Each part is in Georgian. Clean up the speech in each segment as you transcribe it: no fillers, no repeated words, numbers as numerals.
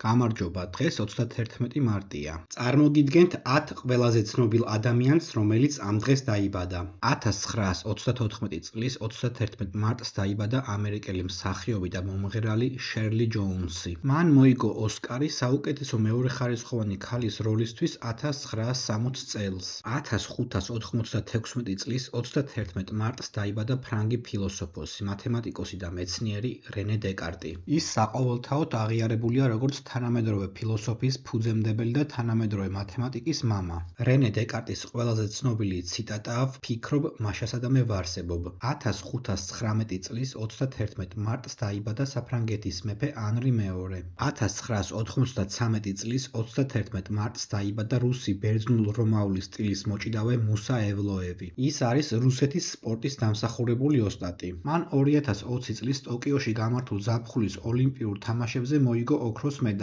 გამარჯობა, დღეს 31 მარტია. წარმოგიდგენთ 10 ყველაზე ცნობილ ადამიანს, რომელიც ამ დღეს დაიბადა. 1934 წლის 31 მარტს დაიბადა ამერიკელი მსახიობი და მომღერალი შერლი ჯოუნსი. მან მოიგო ოსკარი საუკეთესო მეორეხარისხოვანი ქალის როლისთვის 1960 წელს. 1596 წლის 31 მარტს დაიბადა ფრანგი ფილოსოფოსი, მათემატიკოსი და მეცნიერი რენე დეკარტი. ის საყოველთაოდ აღიარებულია როგორც თანამედროვე ფილოსოფიის ფუძემდებელი და თანამედროვე მათემატიკის მამა. რენე დეკარტის ყველაზე ცნობილი ციტატაა „ფიქრობ, მაშასა და მე ვარსებობ“. 1519 წლის 31 მარტს დაიბადა საფრანგეთის მეფე ანრი მეორე. 1993 წლის 31 მარტს დაიბადა რუსი ბერძნულ-რომაული სტილის მოჭიდავე მუსა ევლოევი. ის არის რუსეთის სპორტის დამსახურებული ოსტატი. მან 2020 წლის ტოკიოში გამართულ ზაფხულის ოლიმპიურ თამაშებზე მოიგო ოქროს მედალი.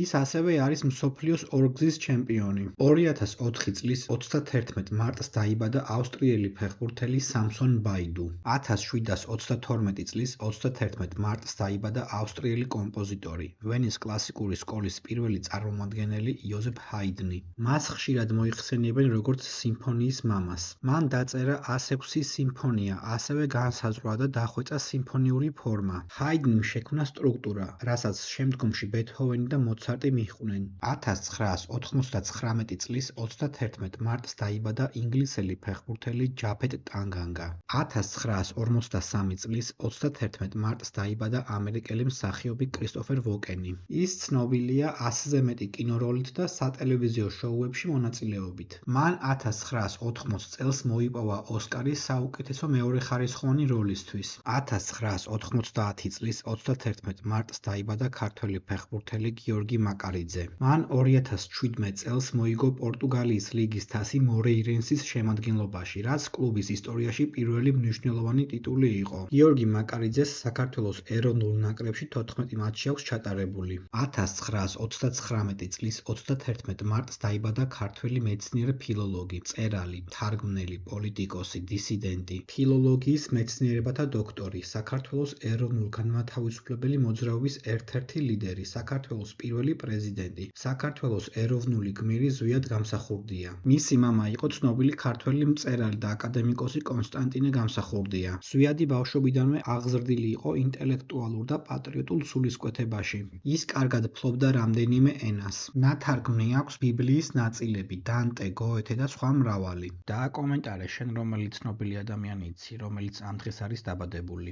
ის ასევე არის მსოფლიოს ორგზის ჩემპიონი. 2004 წლის 31 მარტს დაიბადა ავსტრიელი ფეხბურთელი სამსონ ბაიდუ. 1732 წლის 31 მარტს დაიბადა ავსტრიელი კომპოზიტორი, ვენის კლასიკური სკოლის პირველი წარმომადგენელი იოზეფ ჰაიდნი. მას ხშირად მოიხსენიებენ როგორც სიმფონიის მამას. მან დაწერა 106 სიმფონია, ასევე განსაზღვრა და დახვეწა სიმფონიური ფორმა. ჰაიდნიმ შექმნა სტრუქტურა, რასაც შემდგომში ბეთჰოვენი და მოცარტი მიჰყვნენ. 1999 წლის 31 მარტს დაიბადა ინგლისელი ფეხბურთელი ჯაფეტ ტანგანგა. 1953 წლის 31 მარტს დაიბადა ამერიკელი მსახიობი კრისტოფერ ვოკენი. ის ცნობილია 100-ზე მეტი კინოროლით და სატელევიზიო შოუებში მონაწილეობით. მან 1980 წელს მოიპოვა ოსკარი საუკეთესო მეორეხარისხოვანი როლისთვის. 1990 წლის 31 მარტს დაიბადა ქართველი ფეხბურთელი გიორგი მაკარიძე. მან 2017 წელს მოიგო პორტუგალიის ლიგის თასი მორეირენსის შემადგენლობაში, რაც კლუბის ისტორიაში პირველი მნიშვნელოვანი ტიტული იყო. გიორგი მაკარიძეს საქართველოს ეროვნულ ნაკრებში 14 მატჩი აქვს ჩატარებული. 1929 წლის 31 მარტს დაიბადა ქართველი მეცნიერ-ფილოლოგი, მწერალი, მთარგმნელი, პოლიტიკოსი, დისიდენტი, ფილოლოგიის მეცნიერებათა დოქტორი, საქართველოს ეროვნულ-განმათავისუფლებელი მოძრაობის ერთ-ერთი ლიდერი, საქართველოს პირველი პრეზიდენტი, საქართველოს ეროვნული გმირი ზვიად გამსახურდია. მისი მამა იყო ცნობილი ქართველი მწერალი და აკადემიკოსი კონსტანტინე გამსახურდია. ზვიადი ბავშვობიდანვე აღზრდილი იყო ინტელექტუალურ და პატრიოტულ სულისკვეთებაში. ის კარგად ფლობდა რამდენიმე ენას. ნათარგმნი აქვს ბიბლიის ნაწილები, დანტე, გოეთე და სხვა მრავალი. დააკომენტარე შენ რომელი ცნობილი ადამიანი იცი, რომელიც ამ დღეს არის დაბადებული.